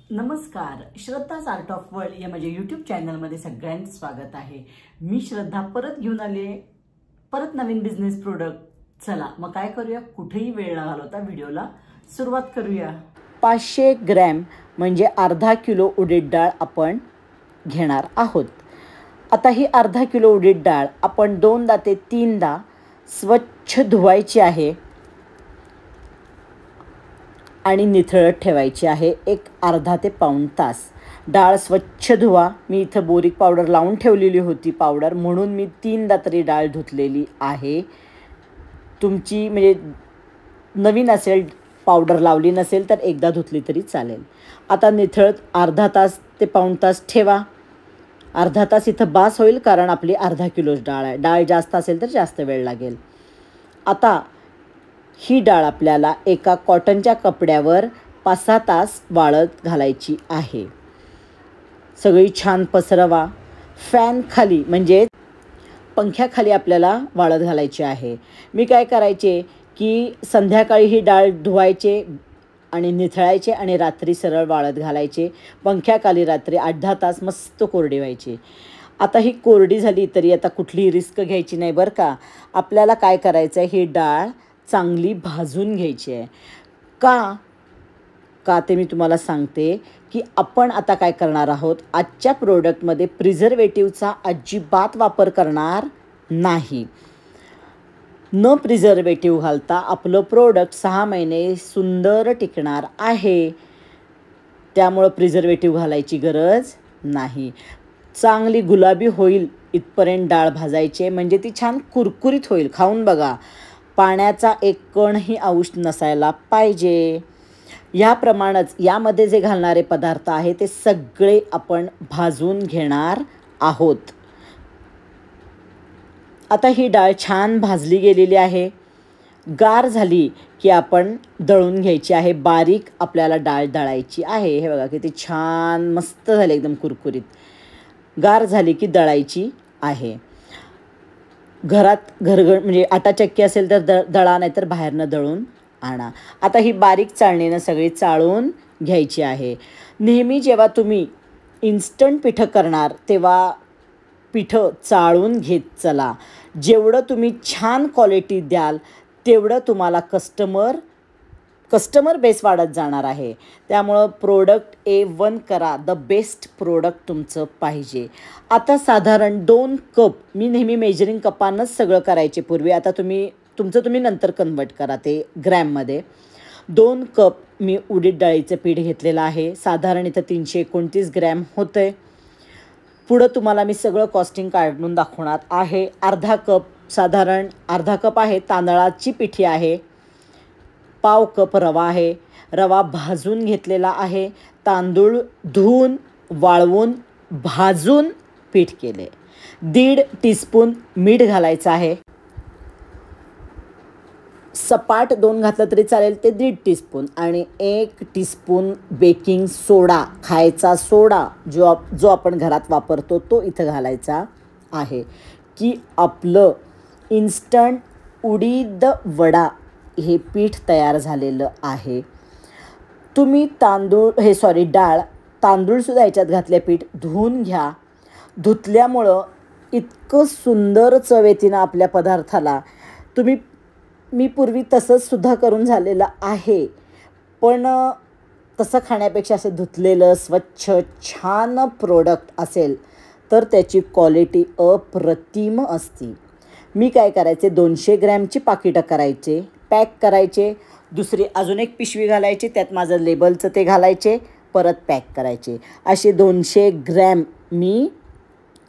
नमस्कार, श्रद्धाच art of world या माझ्या यूट्यूब चॅनलमध्ये सगळ्यांचं स्वागत आहे। मी श्रद्धा परत घेऊन आले, परत नवीन बिझनेस प्रोडक्ट। चला मग काय करूया, कुठेही वेळ न घालवता व्हिडिओला सुरुवात करूया। 500 ग्रॅम म्हणजे अर्धा किलो उडीद डाळ आपण घेणार आहोत। आता ही अर्धा किलो उडीद डाळ आपण 2दा ते 3दा स्वच्छ धुवायची आहे आणि निथळत ठेवायची आहे एक अर्धा ते पाऊण तास। डाळ स्वच्छ धुवा। मी इथं बोरिक पावडर लावून ठेवलेली होती पावडर, म्हणून मी 3दा तरी डाळ धुतलेली आहे। तुमची म्हणजे नवीन असेल, पावडर लावली नसेल तर एकदा धुतली तरी चालेल। आता निथळत अर्धा तास ते पाऊण तास ठेवा। अर्धा तास इथं बास होईल, कारण आपली अर्धा किलोच डाळ आहे। डाळ जास्त असेल तर जास्त वेळ लागेल। आता ही डाळ आपल्याला एका कॉटनच्या कपड्यावर 5-6 तास वाळत घालायची आहे। सगळी छान पसरवा। फॅन खाली म्हणजे पंख्याखाली आपल्याला वाळत घालायची आहे। मी काय करायचे की संध्याकाळी ही डाळ धुवायचे आणि निथळायचे आणि रात्री सरळ वाळत घालायचे पंख्याखाली। रात्री 8-10 तास मस्त कोरडी व्हायची। आता ही कोरडी झाली तरी आता कुठली रिस्क घ्यायची नाही बरं का। आपल्याला काय करायचं आहे, ही डाळ चांगली भाजून घ्यायची आहे। का ते मी तुम्हाला सांगते की आपण आता काय करणार आहोत, आजच्या प्रोडक्टमध्ये प्रिझर्वेटिव्हचा अजिबात वापर करणार नाही। न प्रिझर्वेटिव्ह घालता आपलं प्रोडक्ट 6 महिने सुंदर टिकणार आहे। त्यामुळं प्रिझर्वेटिव्ह घालायची गरज नाही। चांगली गुलाबी होईल इथपर्यंत डाळ भाजायची, म्हणजे ती छान कुरकुरीत होईल। खाऊन बघा, पाण्याचा एक कणही अंश नसायला पाहिजे। याप्रमाणेच यामध्ये जे घालणारे पदार्थ आहे ते सगळे आपण भाजून घेणार आहोत। आता ही डाळ छान भाजली गेलेली आहे। गार झाली की आपण दळून घ्यायची आहे। बारीक आपल्याला डाळ दळायची आहे। हे बघा किती छान मस्त झाले, एकदम कुरकुरीत। गार झाली की दळायची आहे। घरात म्हणजे आटा चक्की असेल तर दळा, नाही तर बाहेरनं दळून आणा। आता ही बारीक चाळणीनं सगळी चाळून घ्यायची आहे। नेहमी जेव्हा तुम्ही इन्स्टंट पिठं करणार तेव्हा पिठं चाळून घेत चला। जेवढं तुम्ही छान क्वालिटी द्याल तेवढं तुम्हाला कस्टमर बेस वाढत जाणार आहे। त्यामुळं प्रोडक्ट A1 करा, द बेस्ट प्रोडक्ट तुमचं पाहिजे। आता साधारण 2 कप, मी नेहमी मेजरिंग कपानंच सगळं करायचे पूर्वी, आता तुम्ही नंतर कन्वर्ट करा ते ग्रॅममध्ये। 2 कप मी उडीद डाळीचं पीठ घेतलेलं आहे। साधारण इथं 329 ग्रॅम होतं आहे। पुढं तुम्हाला मी सगळं कॉस्टिंग काढून दाखवणार आहे। साधारण अर्धा कप आहे तांदळाची पिठी आहे। पाव कप रवा आहे। रवा भाजून घेतलेला आहे। तांदूळ धुवून वाळवून भाजून पीठ केले। 1.5 टीस्पून मीठ घालायचं आहे। सपाट 2 घातलं तरी चालेल, ते 1.5 टीस्पून। आणि 1 टीस्पून बेकिंग सोडा, खायचा सोडा जो आपण घरात वापरतो तो इथं घालायचा आहे, की आपलं इन्स्टंट उडीद वडा हे पीठ तयार झालेलं आहे। तुम्ही डाळ तांदूळसुद्धा ह्याच्यात घातले, पीठ धुवून घ्या। धुतल्यामुळं इतकं सुंदर चव येते ना आपल्या पदार्थाला। मी पूर्वी तसंच सुद्धा करून झालेलं आहे, पण तसं खाण्यापेक्षा असं धुतलेलं स्वच्छ छान प्रोडक्ट असेल तर त्याची क्वालिटी अप्रतिम असते। मी काय करायचे, 200 ग्रॅमची पाकिटं करायचे, पॅक करायचे। दुसरी अजून एक पिशवी घालायची, त्यात माझं लेबलचं ते घालायचे, परत पॅक करायचे। असे 200 ग्रॅम मी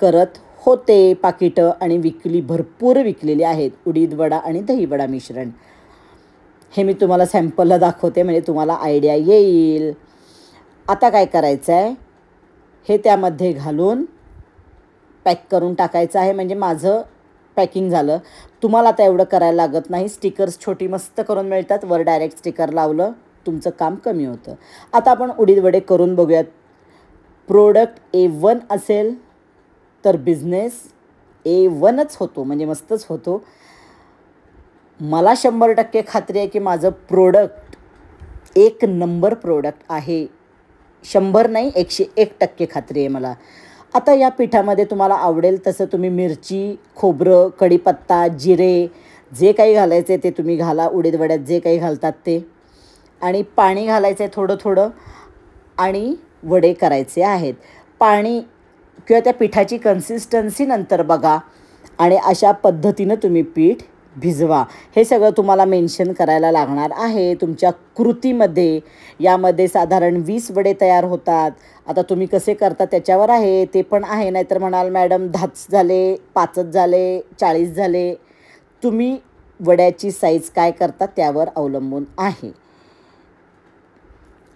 करत होते पाकिटं, आणि भरपूर विकलेली आहेत उडीद वडा आणि दही वडा मिश्रण। हे मी तुम्हाला सॅम्पलला दाखवते म्हणजे तुम्हाला आयडिया येईल। आता काय करायचं आहे, हे त्यामध्ये घालून पॅक करून टाकायचं आहे, म्हणजे माझं पॅकिंग झालं। तुम्हाला आता एवढं करायला लागत नाही, स्टिकर्स छोटी मस्त करून मिळतात, वर डायरेक्ट स्टिकर लावलं तुमचं काम कमी होतं। आता आपण उडीद वडे करून बघूयात। प्रोडक्ट A1 असेल तर बिझनेस A1च होतो, म्हणजे मस्तच होतो। मला 100% खात्री आहे की माझं प्रोडक्ट 1 नंबर प्रोडक्ट आहे। 100 नाही 101% खात्री आहे मला. आता या पिठामध्ये तुम्हाला आवडेल तसं तुम्ही मिरची, खोबरं, कढीपत्ता, जिरे जे काही घालायचे ते तुम्ही घाला. उडीद वड्यात जे काही घालतात ते. आणि पाणी घालायचं आहे थोडं थोडं आणि वडे करायचे आहेत. पाणी किंवा त्या पिठाची कन्सिस्टन्सी नंतर बघा आणि अशा पद्धतीनं तुम्ही पीठ भिजवा. हे सगळं तुम्हाला मेन्शन करायला लागणार आहे तुमच्या कृतीमध्ये. यामध्ये साधारण 20 वडे तयार होतात. आता तुम्ही कसे करता त्याच्यावर आहे, ते पण आहे. नाहीतर म्हणाल मॅडम 10च झाले, 5च झाले, 40 झाले. तुम्ही वड्याची साईज काय करता त्यावर अवलंबून आहे.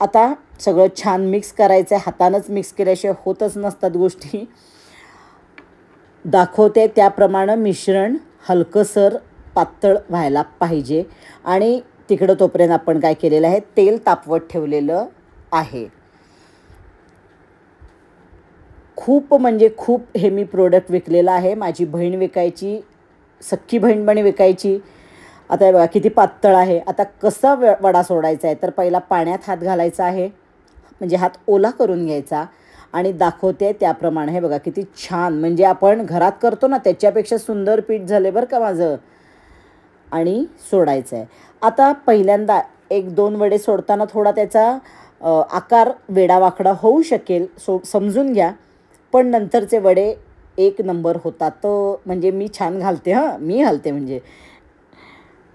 आता सगळं छान मिक्स करायचं आहे. हातानंच मिक्स केल्याशिवाय होतच नसतात गोष्टी. दाखवते त्याप्रमाणे मिश्रण हलकंसर पातळ व्हायला पाहिजे. आणि तिकडं तोपर्यंत आपण काय केलेलं आहे, तेल तापवत ठेवलेलं आहे. खूप म्हणजे खूप हे मी प्रोडक्ट विकलेलं आहे. माझी बहीण विकायची, सख्खी बहीण पण विकायची. आता हे बघा किती पातळ आहे. आता कसा वडा सोडायचा आहे, तर पहिला पाण्यात हात घालायचा आहे, म्हणजे हात ओला करून घ्यायचा. आणि दाखवते त्याप्रमाणे हे बघा किती छान, म्हणजे आपण घरात करतो ना त्याच्यापेक्षा सुंदर पीठ झाले बरं का माझं. आणि सोडायचं आहे. आता पहिल्यांदा 1-2 वडे सोडताना थोडा त्याचा आकार वेडावाकडा होऊ शकेल, समजून घ्या. पण नंतरचे वडे 1 नंबर होतात. तर म्हणजे मी छान घालते, मी घालते. म्हणजे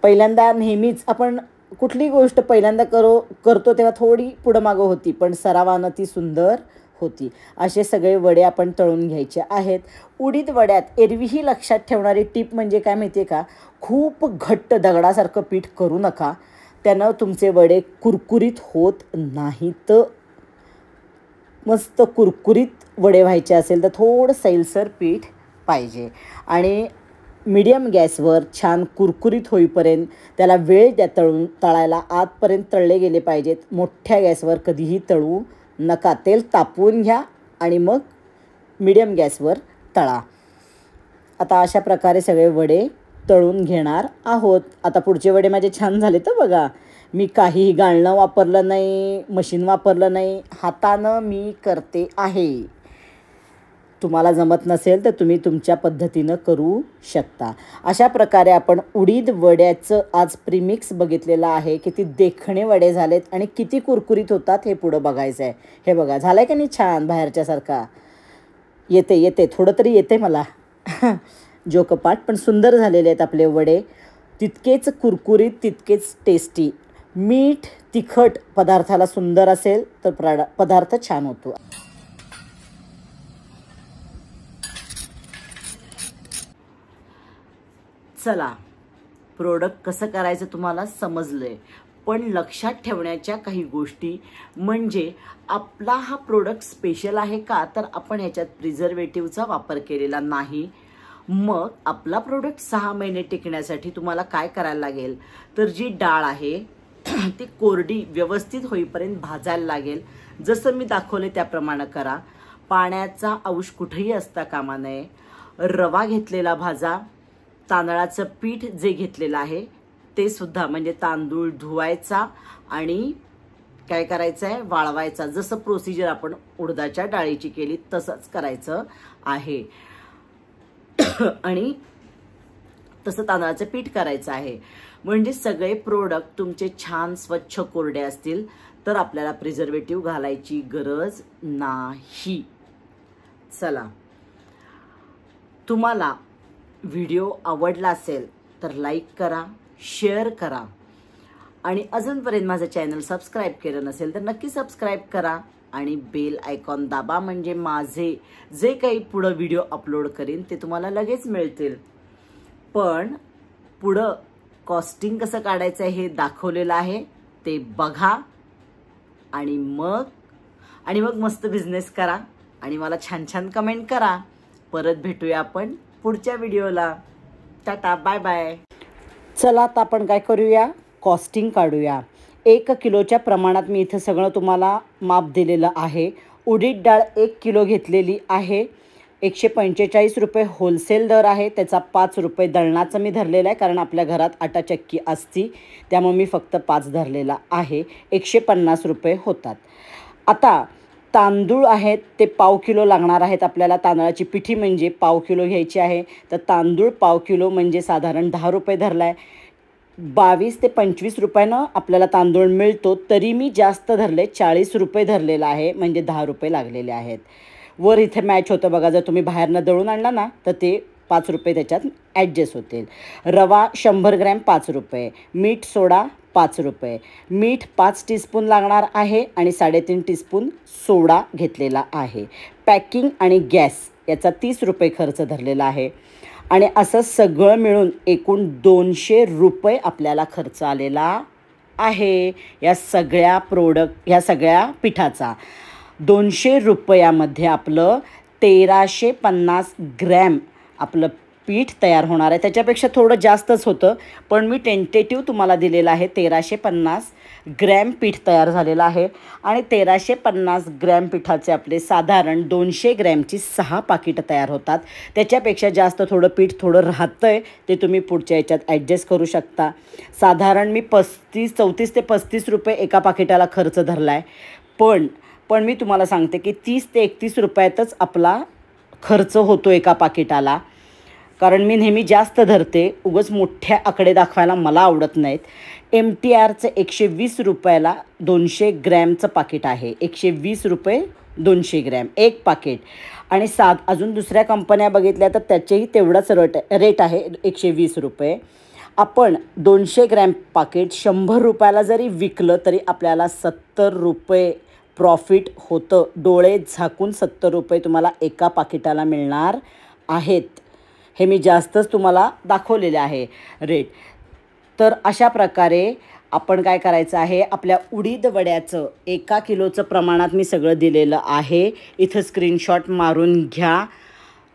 पहिल्यांदा नेहमीच आपण कुठली गोष्ट पहिल्यांदा करतो तेव्हा थोडी पुढं मागं होती, पण सरावानं ती सुंदर होती. असे सगळे वडे आपण तळून घ्यायचे आहेत. उडीद वड्यात एरवीही लक्षात ठेवणारी टिप म्हणजे काय माहिती आहे का, खूप घट्ट दगडासारखं पीठ करू नका. त्यानं तुमचे वडे कुरकुरीत होत नाहीत. मस्त कुरकुरीत वडे व्हायचे असेल तर थोडं सैलसर पीठ पाहिजे. आणि मीडियम गॅसवर छान कुरकुरीत होईपर्यंत त्याला वेळ द्या तळायला. आतपर्यंत तळले गेले पाहिजेत. मोठ्या गॅसवर कधीही तळू नका. तेल तापवून घ्या आणि मग मीडियम गॅसवर तळा. आता अशा प्रकारे सगळे वडे तळून घेणार आहोत. आता पुढचे वडे माझे छान झाले तर बघा, मी काहीही गाळणं वापरलं नाही, मशीन वापरलं नाही, हातानं मी करते आहे. तुम्हाला जमत नसेल तर तुम्ही तुमच्या पद्धतीनं करू शकता. अशा प्रकारे आपण उडीद वड्याचं आज प्रीमिक्स बघितलेलं आहे. किती देखणे वडे झालेत आणि किती कुरकुरीत होतात हे पुढं बघायचं आहे. हे बघा झालं आहे का नाही छान, बाहेरच्यासारखा. येते थोडं तरी येते मला जोकपाट. पण सुंदर झालेले आहेत आपले वडे. तितकेच कुरकुरीत, तितकेच टेस्टी. मीठ तिखट पदार्थाला सुंदर असेल तर पदार्थ छान होतो. चला, प्रोडक्ट कसं करायचं तुम्हाला समजलंय. पण लक्षात ठेवण्याच्या काही गोष्टी म्हणजे आपला हा प्रोडक्ट स्पेशल आहे का, तर आपण ह्याच्यात प्रिझर्वेटिव्हचा वापर केलेला नाही. मग आपला प्रोडक्ट 6 महिने टिकण्यासाठी तुम्हाला काय करायला लागेल, तर जी डाळ आहे ती कोरडी व्यवस्थित होईपर्यंत भाजायला लागेल. जसं मी दाखवले त्याप्रमाणे करा. पाण्याचा अंश कुठेही असता कामा नये. रवा घेतलेला भाजा. तांदळाचं पीठ जे घेतलेलं आहे ते सुद्धा, म्हणजे तांदूळ धुवायचा आणि काय करायचं आहे, वाळवायचा. जसं प्रोसिजर आपण उडदाच्या डाळीची केली तसंच करायचं आहे. आणि तसं तांदळाचं पीठ करायचं आहे. म्हणजे सगळे प्रोडक्ट तुमचे छान स्वच्छ कोरडे असतील तर आपल्याला प्रिझर्वेटिव्ह घालायची गरज नाही. चला, तुम्हाला व्हिडिओ आवडला असेल तर लाईक करा, शेअर करा. आणि अजूनपर्यंत माझं चॅनल सबस्क्राईब केलं नसेल तर नक्की सबस्क्राईब करा आणि बेल आयकॉन दाबा. म्हणजे माझे जे काही पुढं व्हिडिओ अपलोड करीन ते तुम्हाला लगेच मिळतील. पण पुढं कॉस्टिंग कसं काढायचं हे दाखवलेलं आहे, ते बघा. आणि मग मस्त बिझनेस करा आणि मला छान छान कमेंट करा. परत भेटूया आपण पुढच्या व्हिडिओला. टाटा, बाय बाय. चला, आता आपण काय करूया, कॉस्टिंग काढूया. 1 किलोच्या प्रमाणात मी इथं सगळं तुम्हाला माप दिलेलं आहे. उडीद डाळ 1 किलो घेतलेली आहे. 145 रुपये होलसेल दर आहे. त्याचा 5 रुपये दळणाचं मी धरलेलं आहे, कारण आपल्या घरात आटा चक्की असती त्यामुळे मी फक्त 5 धरलेला आहे. 150 रुपये होतात. आता तांदूळ आहेत ते पाव किलो लागणार आहेत आपल्याला. तांदळाची पिठी म्हणजे पाव किलो घ्यायची आहे. तर तांदूळ पाव किलो म्हणजे साधारण 10 रुपये धरला आहे. 22 ते 25 रुपयानं आपल्याला तांदूळ मिळतो, तरी मी जास्त धरले, 40 रुपये धरलेला आहे, म्हणजे 10 रुपये लागलेले आहेत. वर इथे मॅच होतं बघा. जर तुम्ही बाहेरनं दळून आणला ना तर ते 5 रुपये त्याच्यात ॲडजस्ट होतील. रवा 100 ग्रॅम 5 रुपये. मीठ सोडा 5 रुपये. मीठ 5 टीस्पून लागणार आहे आणि 3.5 टीस्पून सोडा घेतलेला आहे. पॅकिंग आणि गॅस याचा 30 रुपये खर्च धरलेला आहे. आणि असं सगळं मिळून एकूण 200 रुपये आपल्याला खर्च आलेला आहे या सगळ्या पिठाचा. 200 रुपयामध्ये आपलं 1350 ग्रॅम आपलं पीठ तयार होणार आहे. त्याच्यापेक्षा थोडं जास्तच होतं, पण मी टेंटेटिव्ह तुम्हाला दिलेलं आहे. 1350 ग्रॅम पीठ तयार झालेलं आहे. आणि 1350 ग्रॅम पिठाचे आपले साधारण 200 ग्रॅमची 6 पाकिटं तयार होतात. त्याच्यापेक्षा जास्त थोडं पीठ थोडं राहतं आहे, ते तुम्ही पुढच्या याच्यात ॲडजस्ट करू शकता. साधारण मी 34 ते 35 रुपये एका पाकिटाला खर्च धरला आहे. पण मी तुम्हाला सांगते की 30 ते 31 रुपयातच आपला खर्च होतो एका पाकिटाला. कारण मी नेहमी जास्त धरते, उगाच मोठ्या आकडे दाखवायला मला आवडत नाहीत. MTRचं 120 रुपयाला 200 ग्रॅमचं पाकिट आहे. 120 रुपये 200 ग्रॅम एक पाकिट. आणि अजून दुसऱ्या कंपन्या बघितल्या तर त्याचेही तेवढाच रेट आहे, 120 रुपये. आपण 200 ग्रॅम पाकिट 100 रुपयाला जरी विकलं तरी आपल्याला 70 रुपये प्रॉफिट होतं. डोळे झाकून 70 रुपये तुम्हाला एका पाकिटाला मिळणार आहेत. हे मी जास्तच तुम्हाला दाखवलेले आहे रेट. तर अशा प्रकारे आपण काय करायचं आहे, आपल्या उडीद वड्याचं 1 किलोचं प्रमाणात मी सगळं दिलेलं आहे. इथं स्क्रीनशॉट मारून घ्या.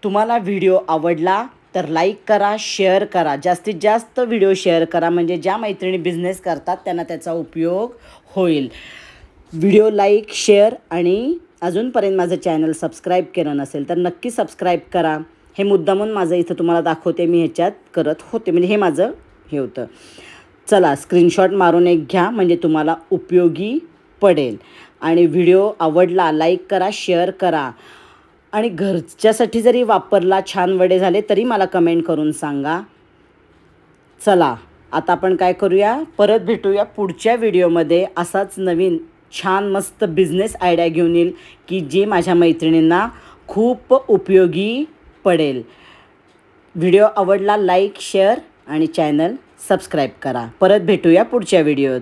तुम्हाला व्हिडिओ आवडला तर लाईक करा, शेअर करा. जास्तीत जास्त व्हिडिओ शेअर करा, म्हणजे ज्या मैत्रिणी बिझनेस करतात त्यांना त्याचा उपयोग होईल. व्हिडिओ लाईक, शेअर आणि अजूनपर्यंत माझं चॅनल सबस्क्राईब केलं नसेल तर नक्की सबस्क्राईब करा. हे मुद्दामून माझं इथं तुम्हाला दाखवते, मी ह्याच्यात करत होते, म्हणजे हे माझं हे होतं. चला स्क्रीनशॉट मारून एक घ्या, म्हणजे तुम्हाला उपयोगी पडेल. आणि व्हिडिओ आवडला लाईक करा, शेअर करा. आणि घरच्यासाठी जरी वापरला, छान वडे झाले तरी मला कमेंट करून सांगा. चला आता आपण काय करूया, परत भेटूया पुढच्या व्हिडिओमध्ये. असाच नवीन छान मस्त बिझनेस आयडिया घेऊन येईल की जे माझ्या मैत्रिणींना खूप उपयोगी पडेल. व्हिडिओ आवडला लाईक, शेअर आणि चॅनल सबस्क्राईब करा. परत भेटूया पुढच्या व्हिडिओत.